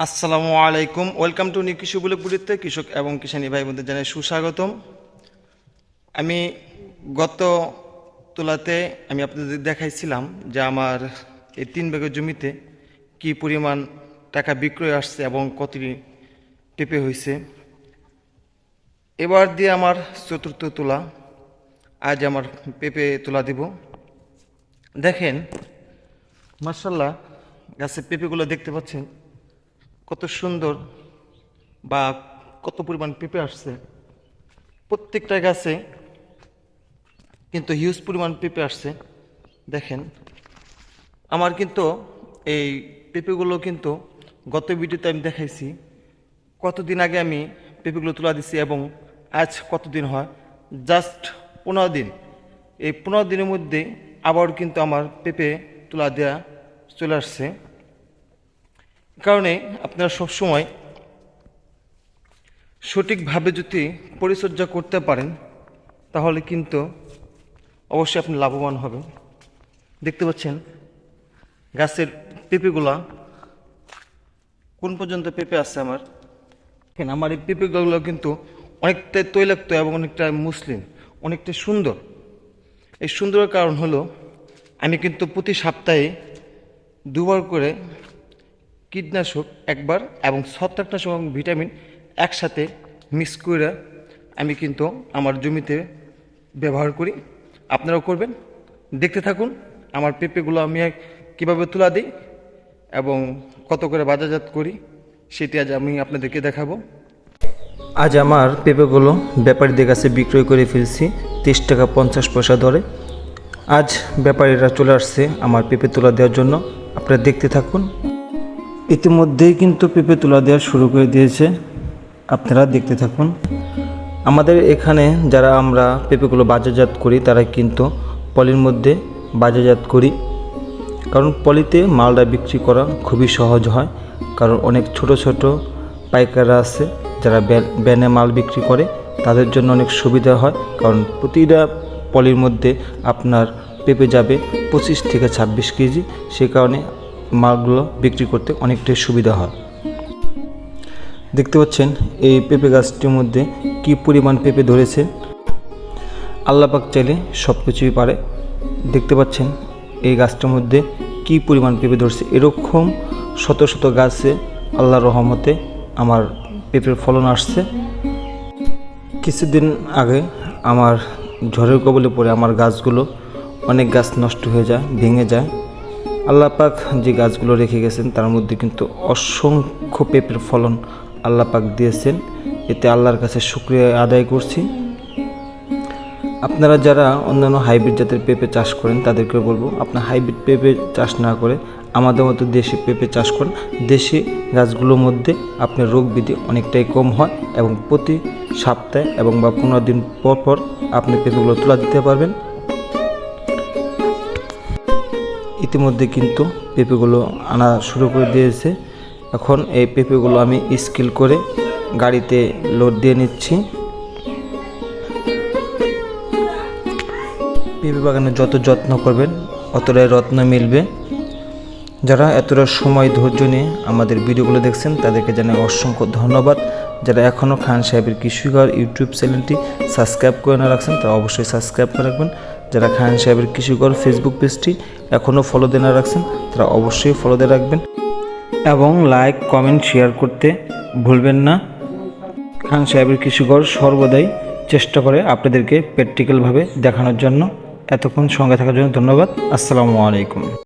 আসসালামু আলাইকুম, welcome to new কৃষি বুলেটপুরিতে কৃষক এবং কিষানী ভাই বোনদের জানাই সুস্বাগতম। আমি গত তোলাতে আমি আপনাদের দেখাইছিলাম যে আমার এই 3 বিঘা জমিতে কি পরিমাণ টাকা বিক্রয় আসছে এবং কতটি পেঁপে হয়েছে। এবার দিয়ে আমার চতুর্থ তোলা, আজ আমার পেঁপে তোলা দিব। দেখেন মাশাআল্লাহ, গাছের পেঁপেগুলো দেখতে পাচ্ছেন কত সুন্দর বা কত পরিমাণ পেঁপে আসছে। প্রত্যেকটা গাছে কিন্তু হিউজ পরিমাণ পেঁপে আসছে। দেখেন আমার কিন্তু এই পেঁপেগুলো কিন্তু গত ভিডিওতে আমি দেখাইছি কতদিন আগে আমি পেঁপেগুলো তুলা দিছি এবং আজ কতদিন হয়, জাস্ট 15 দিন। এই 15 দিনের মধ্যে আবার কিন্তু আমার পেঁপে তুলা দেওয়া চলে আসছে। কারণে আপনারা সবসময় সঠিকভাবে যদি পরিচর্যা করতে পারেন তাহলে কিন্তু অবশ্যই আপনি লাভবান হবেন। দেখতে পাচ্ছেন গাছের পেঁপেগুলা কোন পর্যন্ত পেঁপে আছে আমার। আমার এই পেঁপেগুলো কিন্তু অনেকটা তৈলাক্ত এবং অনেকটা মসৃণ, অনেকটা সুন্দর। এই সুন্দরের কারণ হলো আমি কিন্তু প্রতি সপ্তাহে 2 বার করে কীটনাশক একবার এবং ছত্রাকনাশক এবং ভিটামিন একসাথে মিক্স করে আমি কিন্তু আমার জমিতে ব্যবহার করি। আপনারাও করবেন। দেখতে থাকুন আমার পেঁপেগুলো আমি কীভাবে তুলা দিই এবং কত করে বাজারজাত করি, সেটি আজ আমি আপনাদেরকে দেখাবো। আজ আমার পেঁপেগুলো ব্যাপারীদের কাছে বিক্রয় করে ফেলছি 30 টাকা 50 পয়সা দরে। আজ ব্যাপারীরা চলে আসছে আমার পেঁপে তোলা দেওয়ার জন্য। আপনারা দেখতে থাকুন। ইতিমধ্যেই কিন্তু পেঁপে তোলা দেওয়া শুরু করে দিয়েছে, আপনারা দেখতে থাকুন। আমাদের এখানে যারা আমরা পেঁপেগুলো বাজারজাত করি তারা কিন্তু পলির মধ্যে বাজারজাত করি, কারণ পলিতে মালটা বিক্রি করা খুবই সহজ হয়। কারণ অনেক ছোট ছোট পাইকাররা আছে যারা ব্যানে মাল বিক্রি করে, তাদের জন্য অনেক সুবিধা হয়। কারণ প্রতিটা পলির মধ্যে আপনার পেঁপে যাবে 25 থেকে 26 কেজি, সে কারণে মালগুলো বিক্রি করতে অনেকটাই সুবিধা হয়। দেখতে পাচ্ছেন এই পেঁপে গাছটির মধ্যে কি পরিমাণ পেঁপে ধরেছে। আল্লাহ পাক চাইলে সব কিছুই পারে। দেখতে পাচ্ছেন এই গাছটার মধ্যে কি পরিমাণ পেঁপে ধরছে। এরকম শত শত গাছে আল্লাহর রহমতে আমার পেঁপের ফলন আসছে। কিছুদিন আগে আমার ঝড়ের কবলে পড়ে আমার গাছগুলো অনেক গাছ নষ্ট হয়ে যায়, ভেঙে যায়। আল্লাহ পাক যে গাছগুলো রেখে গেছেন তার মধ্যে কিন্তু অসংখ্য পেঁপের ফলন আল্লাহ পাক দিয়েছেন। এতে আল্লাহর কাছে শুকরিয়া আদায় করছি। আপনারা যারা অন্যান্য হাইব্রিড জাতের পেঁপে চাষ করেন তাদেরকে বলবো, আপনার হাইব্রিড পেঁপে চাষ না করে আমাদের মতো দেশি পেঁপে চাষ করেন। দেশি গাছগুলোর মধ্যে আপনার রোগ ব্যাধি অনেকটাই কম হয় এবং প্রতি সপ্তাহে এবং বা 15 দিন পর পর আপনি পেঁপেগুলো তুলা দিতে পারবেন। ইতিমধ্যে কিন্তু পেঁপেগুলো আনা শুরু করে দিয়েছে। এখন এই পেঁপেগুলো আমি স্কিল করে গাড়িতে লোড দিয়ে নিচ্ছি। পেঁপে বাগানে যত যত্ন করবেন অতটাই রত্ন মিলবে। যারা এতটা সময় ধৈর্য নিয়ে আমাদের ভিডিওগুলো দেখছেন তাদেরকে জানাই অসংখ্য ধন্যবাদ। যারা এখনও খান সাহেবের কৃষিঘর ইউটিউব চ্যানেলটি সাবস্ক্রাইব করে না রাখছেন তারা অবশ্যই সাবস্ক্রাইব করে রাখবেন। যারা খান সাহেবের কৃষিঘর ফেসবুক পেজটি এখনও ফলো দিয়ে না রাখছেন তারা অবশ্যই ফলো দিয়ে রাখবেন এবং লাইক কমেন্ট শেয়ার করতে ভুলবেন না। খান সাহেবের কৃষিঘর সর্বদাই চেষ্টা করে আপনাদেরকে প্র্যাকটিক্যালভাবে দেখানোর জন্য। এতক্ষণ সঙ্গে থাকার জন্য ধন্যবাদ। আসসালামু আলাইকুম।